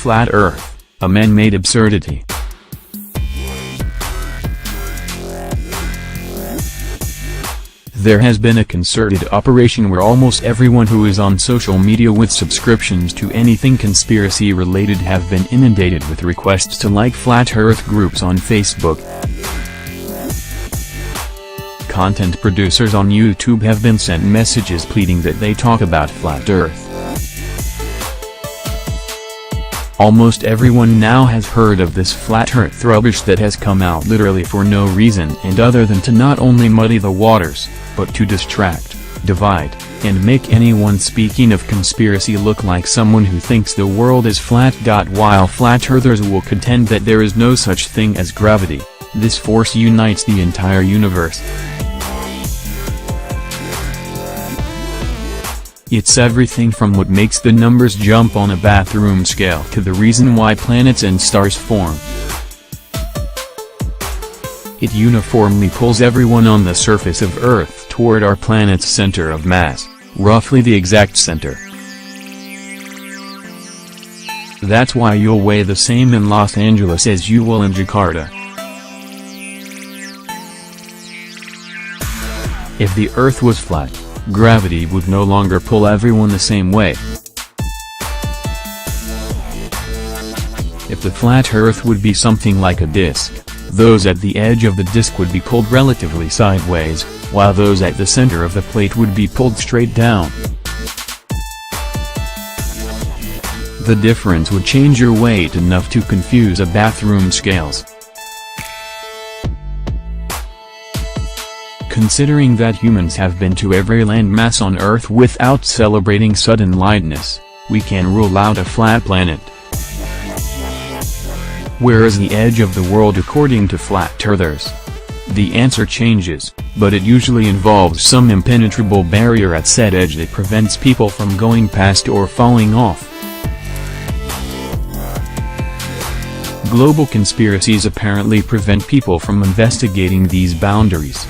Flat Earth, a man-made absurdity. There has been a concerted operation where almost everyone who is on social media with subscriptions to anything conspiracy-related have been inundated with requests to like Flat Earth groups on Facebook. Content producers on YouTube have been sent messages pleading that they talk about Flat Earth. Almost everyone now has heard of this Flat Earth rubbish that has come out literally for no reason and other than to not only muddy the waters, but to distract, divide, and make anyone speaking of conspiracy look like someone who thinks the world is flat. While Flat Earthers will contend that there is no such thing as gravity, this force unites the entire universe. It's everything from what makes the numbers jump on a bathroom scale to the reason why planets and stars form. It uniformly pulls everyone on the surface of Earth toward our planet's center of mass, roughly the exact center. That's why you'll weigh the same in Los Angeles as you will in Jakarta. If the Earth was flat, gravity would no longer pull everyone the same way. If the flat Earth would be something like a disc, those at the edge of the disc would be pulled relatively sideways, while those at the center of the plate would be pulled straight down. The difference would change your weight enough to confuse a bathroom scales. Considering that humans have been to every landmass on Earth without celebrating sudden lightness, we can rule out a flat planet. Where is the edge of the world according to Flat Earthers? The answer changes, but it usually involves some impenetrable barrier at said edge that prevents people from going past or falling off. Global conspiracies apparently prevent people from investigating these boundaries.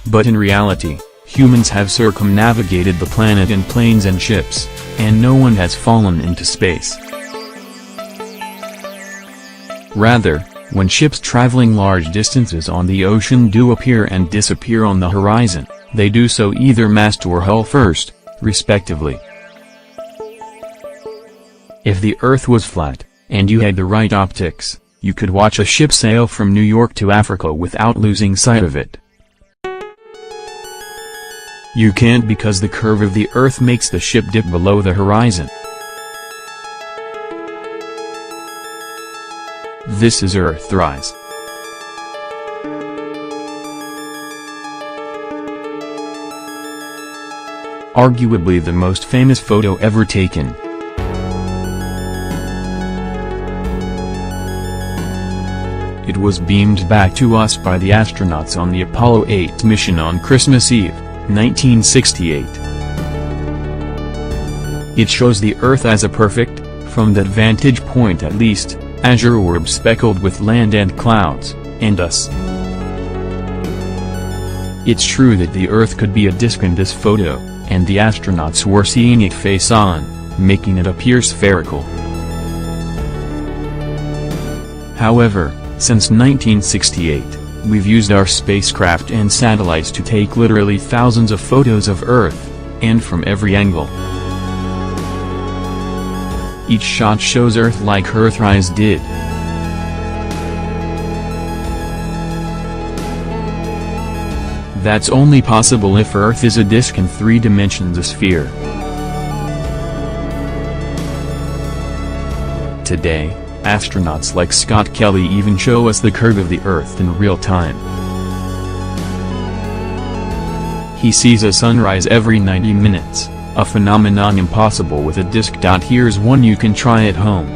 But in reality, humans have circumnavigated the planet in planes and ships, and no one has fallen into space. Rather, when ships traveling large distances on the ocean do appear and disappear on the horizon, they do so either mast or hull first, respectively. If the Earth was flat, and you had the right optics, you could watch a ship sail from New York to Africa without losing sight of it. You can't because the curve of the Earth makes the ship dip below the horizon. This is Earthrise. Arguably the most famous photo ever taken. It was beamed back to us by the astronauts on the Apollo 8 mission on Christmas Eve, 1968. It shows the Earth as a perfect, from that vantage point at least, azure orb speckled with land and clouds, and us. It's true that the Earth could be a disk in this photo, and the astronauts were seeing it face on, making it appear spherical. However, since 1968, we've used our spacecraft and satellites to take literally thousands of photos of Earth, and from every angle. Each shot shows Earth like Earthrise did. That's only possible if Earth is a disk in 3 dimensions, a sphere. Today, astronauts like Scott Kelly even show us the curve of the Earth in real time. He sees a sunrise every 90 minutes, a phenomenon impossible with a disk. Here's one you can try at home.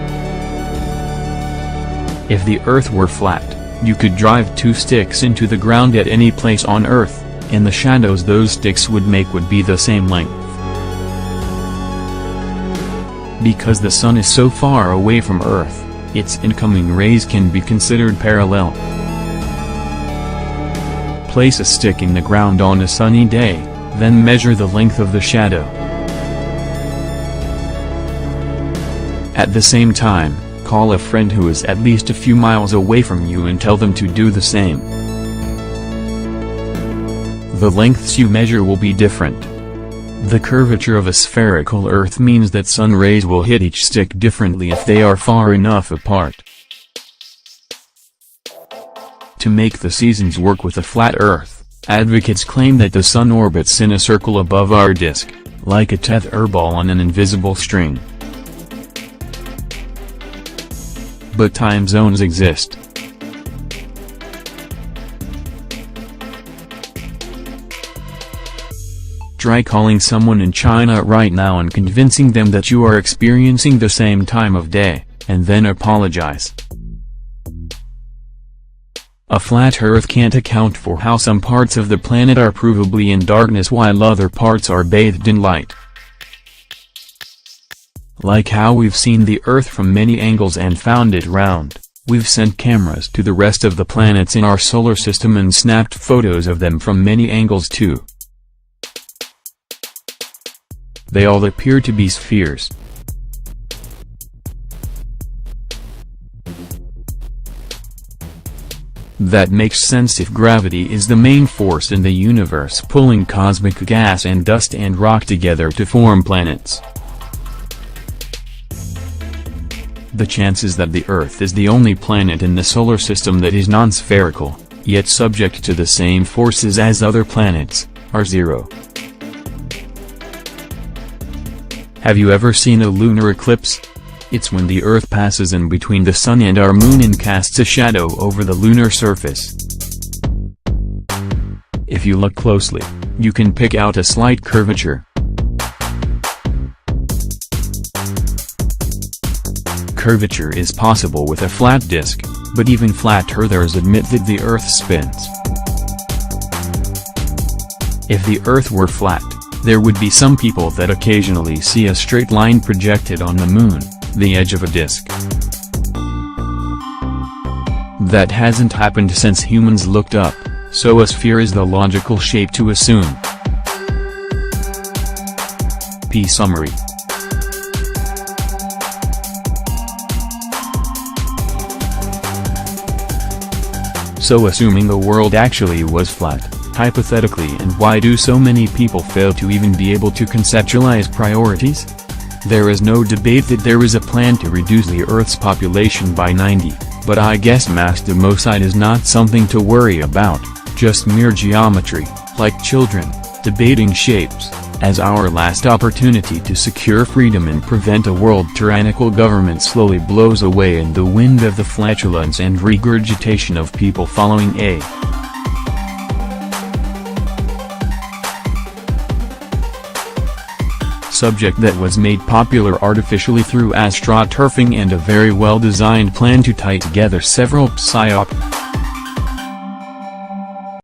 If the Earth were flat, you could drive 2 sticks into the ground at any place on Earth, and the shadows those sticks would make would be the same length. Because the sun is so far away from Earth, its incoming rays can be considered parallel. Place a stick in the ground on a sunny day, then measure the length of the shadow. At the same time, call a friend who is at least a few miles away from you and tell them to do the same. The lengths you measure will be different. The curvature of a spherical Earth means that sun rays will hit each stick differently if they are far enough apart. To make the seasons work with a flat Earth, advocates claim that the sun orbits in a circle above our disk, like a tether ball on an invisible string. But time zones exist. Try calling someone in China right now and convincing them that you are experiencing the same time of day, and then apologize. A flat Earth can't account for how some parts of the planet are provably in darkness while other parts are bathed in light. Like how we've seen the Earth from many angles and found it round, we've sent cameras to the rest of the planets in our solar system and snapped photos of them from many angles too. They all appear to be spheres. That makes sense if gravity is the main force in the universe pulling cosmic gas and dust and rock together to form planets. The chances that the Earth is the only planet in the solar system that is non-spherical, yet subject to the same forces as other planets, are zero. Have you ever seen a lunar eclipse? It's when the Earth passes in between the Sun and our Moon and casts a shadow over the lunar surface. If you look closely, you can pick out a slight curvature. Curvature is possible with a flat disk, but even flat earthers admit that the Earth spins. If the Earth were flat, there would be some people that occasionally see a straight line projected on the Moon, the edge of a disk. That hasn't happened since humans looked up, so a sphere is the logical shape to assume. Summary. So assuming the world actually was flat, hypothetically, and why do so many people fail to even be able to conceptualize priorities? There is no debate that there is a plan to reduce the Earth's population by 90, but I guess mass democide is not something to worry about, just mere geometry, like children, debating shapes, as our last opportunity to secure freedom and prevent a world tyrannical government slowly blows away in the wind of the flatulence and regurgitation of people following a subject that was made popular artificially through astroturfing and a very well-designed plan to tie together several psyop